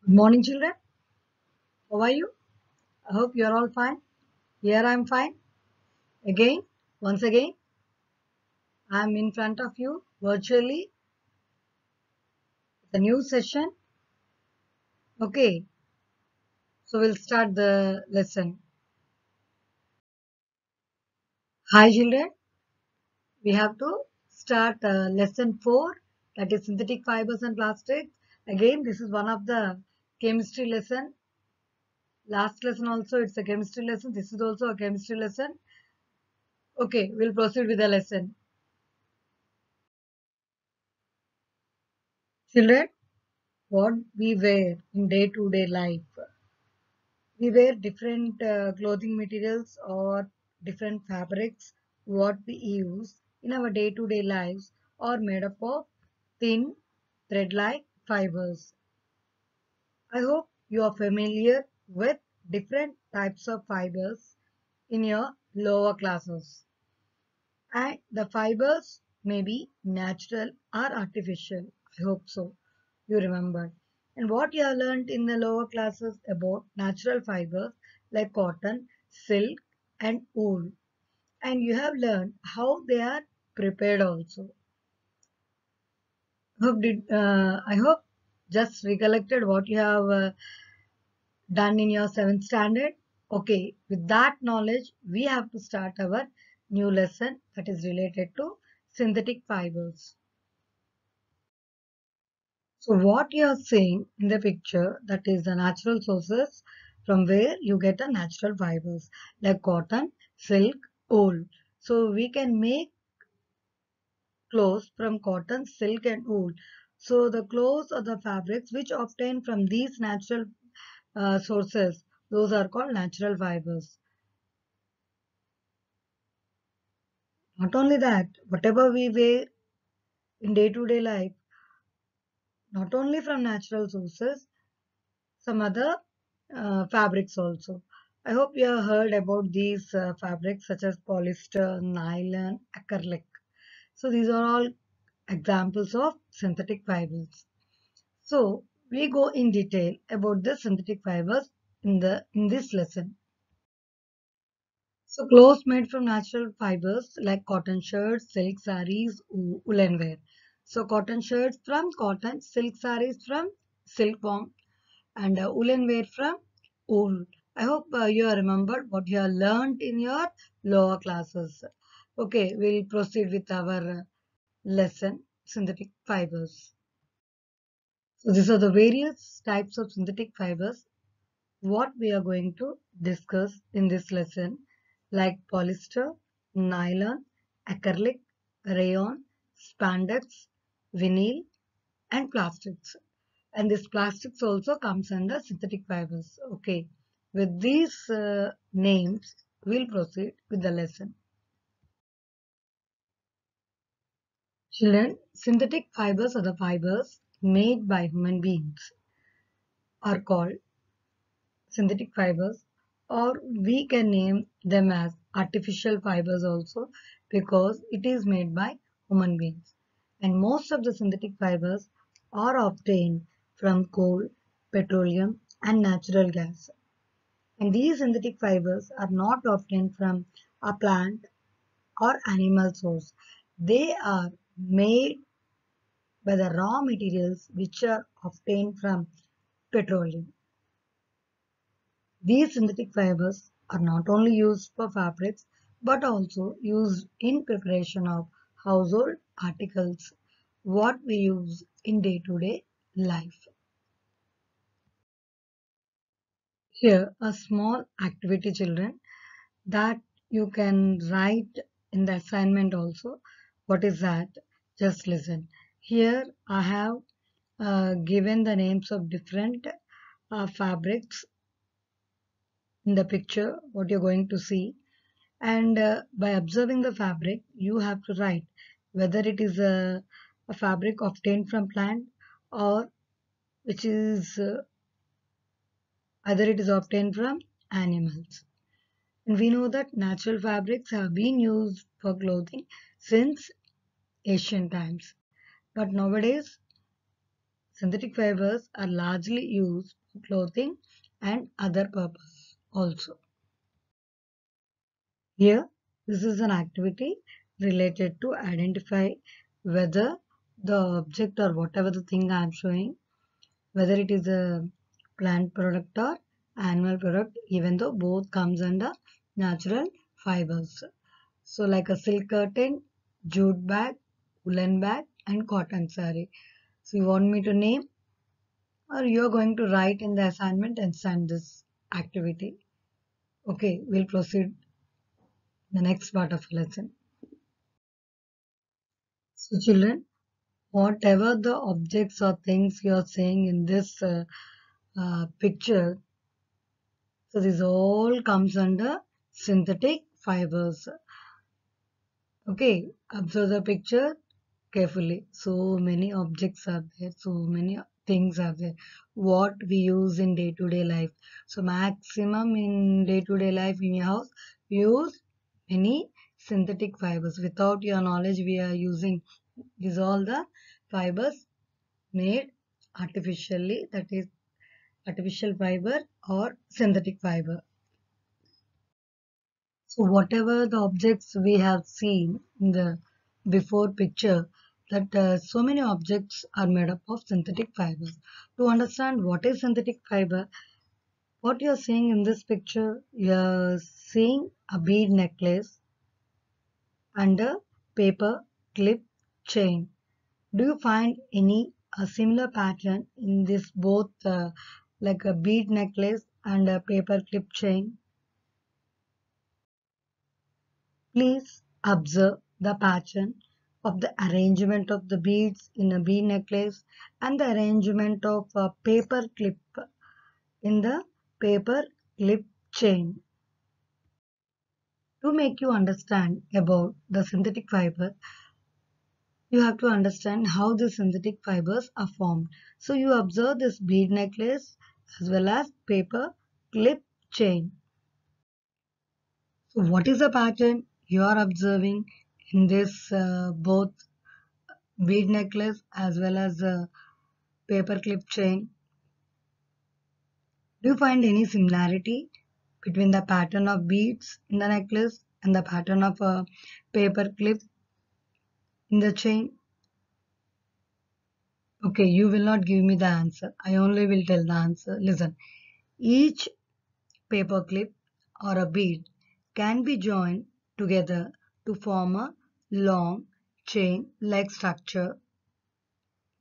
Good morning, children. How are you? I hope you are all fine. Here I am fine. Again, once again, I am in front of you virtually. The new session. Okay, so we'll start the lesson. Hi, children. We have to start lesson 4, that is synthetic fibers and plastics. Again, this is one of the chemistry lesson. Last lesson also it's a chemistry lesson. This is also a chemistry lesson. Okay, we'll proceed with the lesson. Children, what we wear in day-to-day life. We wear different clothing materials or different fabrics. What we use in our day-to-day lives are made up of thin thread-like fibers. I hope you are familiar with different types of fibers in your lower classes. And the fibers may be natural or artificial. I hope so. You remember. And what you have learned in the lower classes about natural fibers like cotton, silk, and wool. And you have learned how they are prepared also. I hope just recollected what you have done in your 7th standard. Okay, with that knowledge, we have to start our new lesson that is related to synthetic fibers. So what you are seeing in the picture, that is the natural sources from where you get the natural fibers like cotton, silk, wool. So we can make clothes from cotton, silk and wool. So the clothes or the fabrics which obtain from these natural sources, those are called natural fibers. Not only that, whatever we wear in day-to-day life, not only from natural sources, some other fabrics also. I hope you have heard about these fabrics such as polyester, nylon, acrylic. So these are all examples of synthetic fibers. So we go in detail about the synthetic fibers in this lesson. So clothes made from natural fibers like cotton shirts, silk sarees, woolen wear. So cotton shirts from cotton, silk sarees from silkworm, and woolen wear from wool. I hope you have remembered what you have learned in your lower classes. Okay, we'll proceed with our lesson, synthetic fibers. So these are the various types of synthetic fibers what we are going to discuss in this lesson, like polyester, nylon, acrylic, rayon, spandex, vinyl, and plastics. And this plastics also comes under synthetic fibers. Okay, with these names, we'll proceed with the lesson. Children, synthetic fibers are the fibers made by human beings are called synthetic fibers, or we can name them as artificial fibers also, because it is made by human beings. And most of the synthetic fibers are obtained from coal, petroleum, and natural gas. And these synthetic fibers are not obtained from a plant or animal source. They are made by the raw materials which are obtained from petroleum. These synthetic fibers are not only used for fabrics but also used in preparation of household articles, what we use in day-to-day life. Here, a small activity, children, that you can write in the assignment also. What is that? Just listen. Here, I have given the names of different fabrics in the picture, what you're going to see. And by observing the fabric, you have to write whether it is a fabric obtained from plant, or which is either it is obtained from animals. And we know that natural fabrics have been used for clothing since ancient times. But nowadays, Synthetic fibers are largely used for clothing and other purposes also. Here, this is an activity related to identify whether the object or whatever the thing I am showing, whether it is a plant product or animal product, even though both comes under natural fibers. So like a silk curtain, jute bag, woolen bag and cotton saree. So you want me to name or you are going to write in the assignment and send this activity. Okay, we'll proceed the next part of the lesson. So children, whatever the objects or things you are saying in this picture, so this all comes under synthetic fibers. Okay, observe the picture carefully. So many objects are there, so many things are there. What we use in day-to-day life. So maximum in day-to-day life in your house, we use many synthetic fibers. Without your knowledge, we are using these all the fibers made artificially, that is artificial fiber or synthetic fiber. So whatever the objects we have seen in the before picture, that so many objects are made up of synthetic fibers. To understand what is synthetic fiber, what you are seeing in this picture, you are seeing a bead necklace and a paper clip chain. Do you find any a similar pattern in this both like a bead necklace and a paper clip chain? Please observe the pattern of the arrangement of the beads in a bead necklace and the arrangement of a paper clip in the paper clip chain. To make you understand about the synthetic fiber, you have to understand how the synthetic fibers are formed. So you observe this bead necklace as well as paper clip chain. So what is the pattern you are observing in this both bead necklace as well as a paper clip chain? Do you find any similarity between the pattern of beads in the necklace and the pattern of a paper clip in the chain? Okay, you will not give me the answer. I only will tell the answer. Listen, each paper clip or a bead can be joined together to form a long chain-like structure.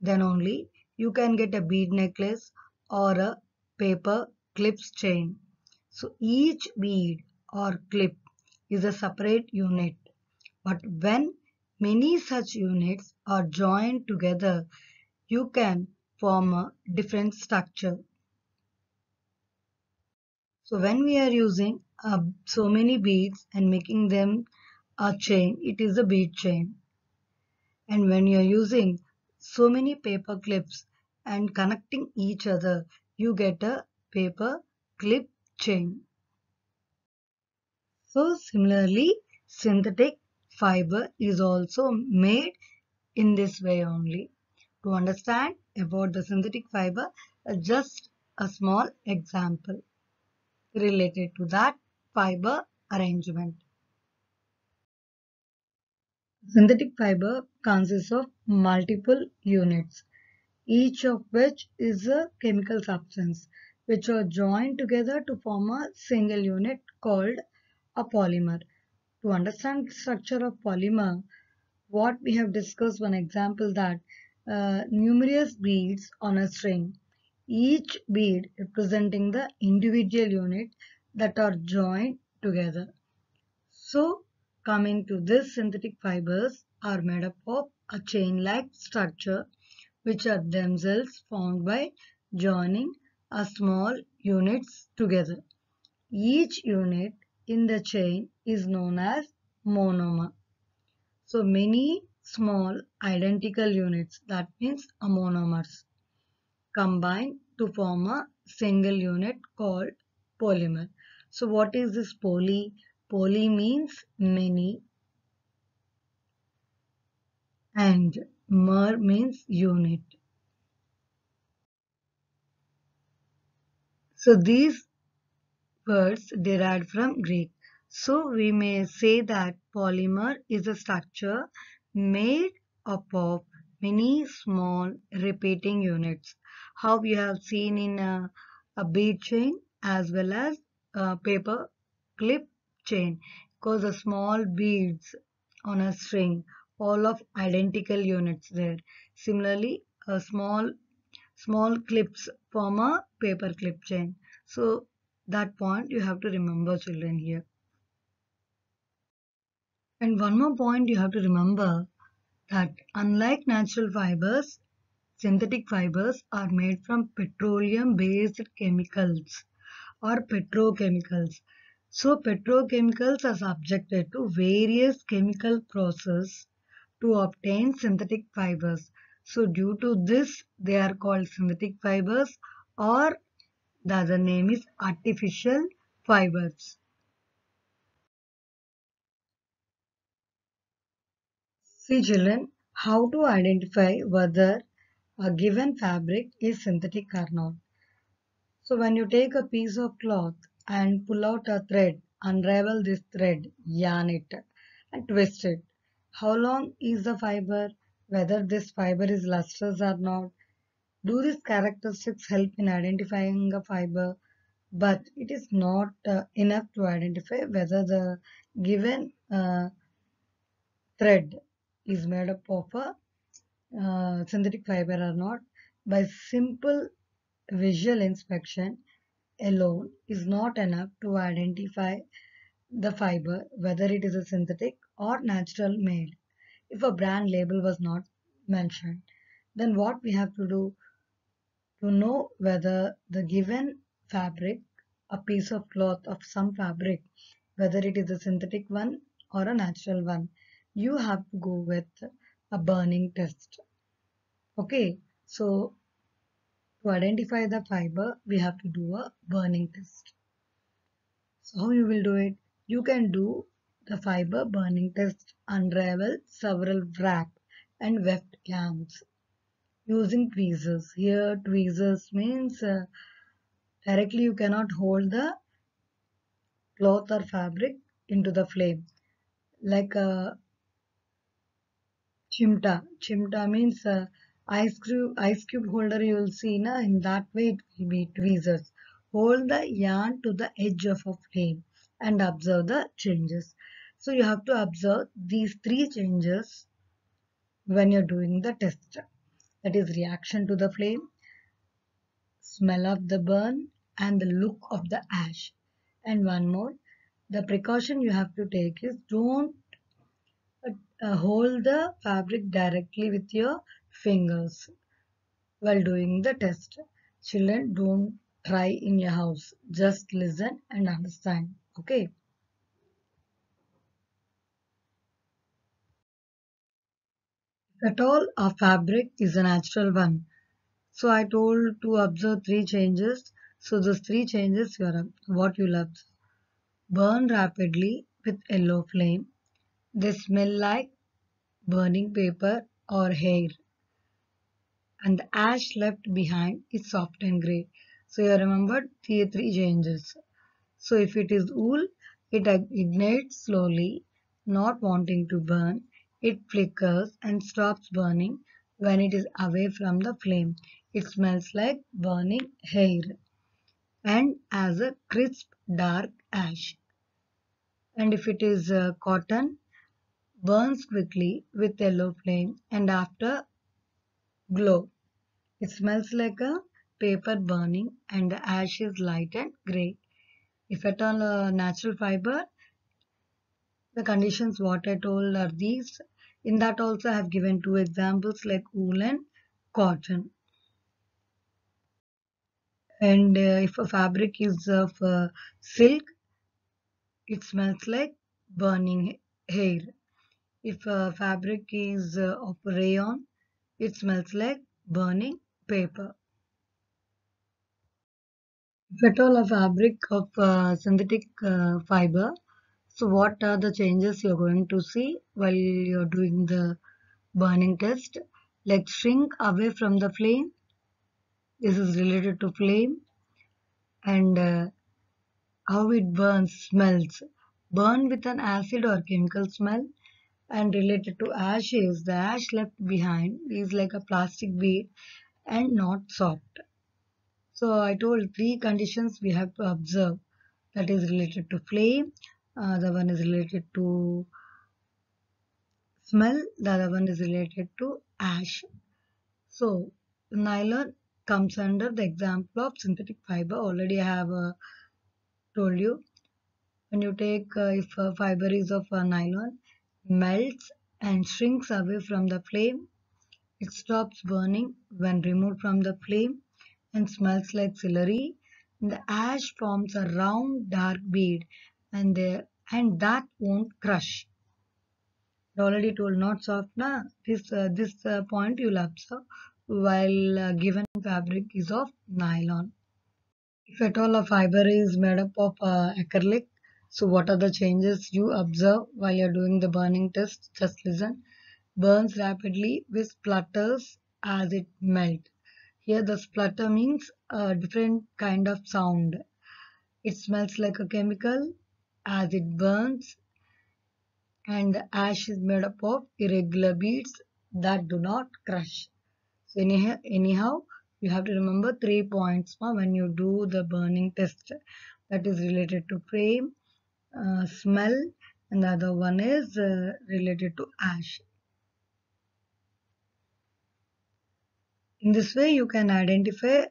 Then only you can get a bead necklace or a paper clips chain. So each bead or clip is a separate unit. But when many such units are joined together, you can form a different structure. So when we are using so many beads and making them a chain, it is a bead chain. And when you are using so many paper clips and connecting each other, you get a paper clip chain. So similarly, synthetic fiber is also made in this way only. To understand about the synthetic fiber, just a small example related to that fiber arrangement. Synthetic fiber consists of multiple units, each of which is a chemical substance, which are joined together to form a single unit called a polymer. To understand the structure of polymer, what we have discussed one example that numerous beads on a string, each bead representing the individual unit that are joined together. So coming to this, synthetic fibers are made up of a chain-like structure which are themselves formed by joining a small units together. Each unit in the chain is known as monomer. So many small identical units, that means a monomers, combine to form a single unit called polymer. So what is this poly? Poly means many and mer means unit. So these words derived from Greek. So we may say that polymer is a structure made up of many small repeating units. How we have seen in a bead chain as well as a paper clip chain, because the small beads on a string, all of identical units there. Similarly, a small clips form a paper clip chain. So that point you have to remember, children, here. And one more point you have to remember, that unlike natural fibers, synthetic fibers are made from petroleum based chemicals or petrochemicals. So petrochemicals are subjected to various chemical processes to obtain synthetic fibers. So due to this, they are called synthetic fibers, or the other name is artificial fibers. See, children, how to identify whether a given fabric is synthetic or not. So when you take a piece of cloth and pull out a thread, unravel this thread, yarn it and twist it. How long is the fiber? Whether this fiber is lustrous or not. Do these characteristics help in identifying a fiber? But it is not enough to identify whether the given thread is made up of a synthetic fiber or not. By simple visual inspection alone is not enough to identify the fiber, whether it is a synthetic or natural made. If a brand label was not mentioned, then what we have to do to know whether the given fabric, a piece of cloth of some fabric, whether it is a synthetic one or a natural one, you have to go with a burning test. Okay, so to identify the fiber, we have to do a burning test. So how you will do it? You can do the fiber burning test, unravel several wrap and weft clamps using tweezers. Here tweezers means directly you cannot hold the cloth or fabric into the flame. Like a chimta. Chimta means ice cube holder you will see na, in that way it will be tweezers. Hold the yarn to the edge of a flame and observe the changes. So you have to observe these three changes when you're doing the test. That is reaction to the flame, smell of the burn, and the look of the ash. And one more, the precaution you have to take is don't hold the fabric directly with your fingers while doing the test. Children, don't try in your house. Just listen and understand. Okay. If at all a fabric is a natural one. So I told to observe three changes. So those three changes you are what you'll observe. Burn rapidly with yellow flame. They smell like burning paper or hair. And the ash left behind is soft and grey. So you remembered the three changes. So if it is wool, it ignites slowly, not wanting to burn. It flickers and stops burning when it is away from the flame. It smells like burning hair and as a crisp dark ash. And if it is cotton, burns quickly with yellow flame and after glow. It smells like a paper burning and the ash is light and grey. If at all a natural fiber, the conditions what I told are these. In that also I have given two examples like wool and cotton. And if a fabric is of silk, it smells like burning hair. If a fabric is of rayon, it smells like burning paper. If at all a fabric of synthetic fiber, so what are the changes you're going to see while you're doing the burning test? Like shrink away from the flame. This is related to flame. and how it burns, smells. Burn with an acid or chemical smell. And related to ashes, the ash left behind is like a plastic bead and not soft. So I told three conditions we have to observe. That is related to flame, the one is related to smell, the other one is related to ash. So nylon comes under the example of synthetic fiber. Already I have told you. When you take, if a fiber is of nylon, melts and shrinks away from the flame, it stops burning when removed from the flame and smells like celery. The ash forms a round dark bead and that won't crush. I already told not soft na. This point you'll observe while given fabric is of nylon. If at all a fiber is made up of acrylic, so what are the changes you observe while you're doing the burning test? Just listen. Burns rapidly with splutters as it melts. Here the splutter means a different kind of sound. It smells like a chemical as it burns, and the ash is made up of irregular beads that do not crush. So anyhow, you have to remember 3 points when you do the burning test. That is related to flame, smell, and the other one is related to ash. In this way, you can identify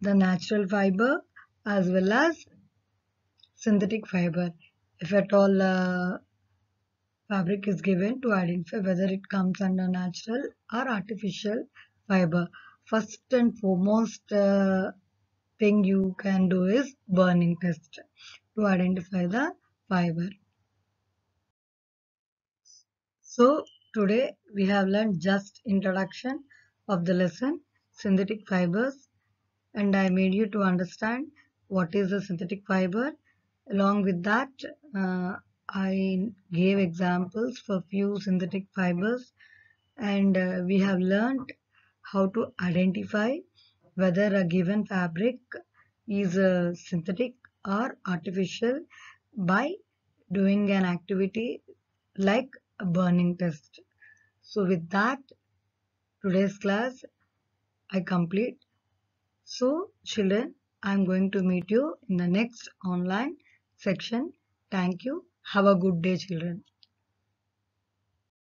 the natural fiber as well as synthetic fiber. If at all fabric is given to identify whether it comes under natural or artificial fiber. First and foremost thing you can do is burning test to identify the fiber. So today we have learned just introduction of the lesson synthetic fibers, and I made you to understand what is a synthetic fiber. Along with that, I gave examples for few synthetic fibers, and we have learned how to identify whether a given fabric is synthetic or artificial by doing an activity like a burning test. So with that, today's class I complete. So children, I'm going to meet you in the next online section. Thank you. Have a good day, children.